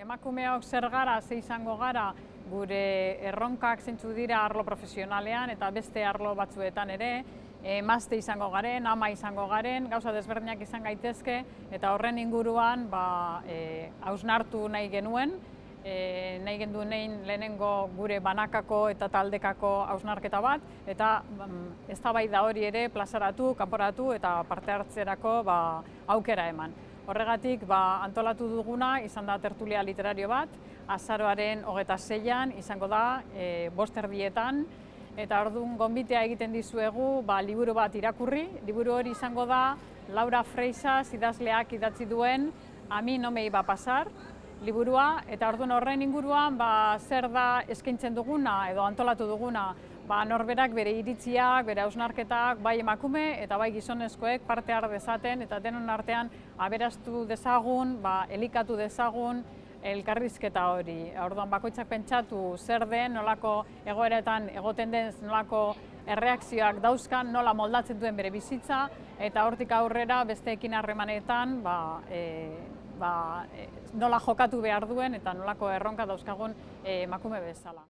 emakumeok zer gara, ze izango gara, gure erronkak zeintzu dira arlo profesionalean eta beste arlo batzuetan ere, emazte izango garen, ama izango garen, gauza desberdinak izan gaitezke, eta horren inguruan hausnartu nahi genuen, nahi genuen lehenengo gure banakako eta taldekako hausnarketa bat, eta eztabaida hori ere plazaratu, kanporatu eta parte hartzerako aukera eman. Horregatik antolatu duguna izan da tertulia literario bat, azaroaren 26an izango da 5:00 eta orduan gonbitea egiten dizuegu liburu bat irakurri. Liburu hori izango da Laura Freixas idazleak idatzi duen A mí no me iba a pasar liburua, eta orduan horren inguruan zer da eskaintzen duguna edo antolatu duguna, norberak bere iritziak, bere hausnarketak, bai emakume eta bai gizonezkoek parte har dezaten eta denon artean aberastu dezagun, elikatu dezagun elkarrizketa hori. Orduan bakoitzak pentsatu zer den, nolako egoeretan egoten den, nolako erreakzioak dauzkan, nola moldatzen duen bere bizitza, eta hortik aurrera besteekin harremanetan nola jokatu behar duen eta nolako erronka dauzkagun emakume bezala.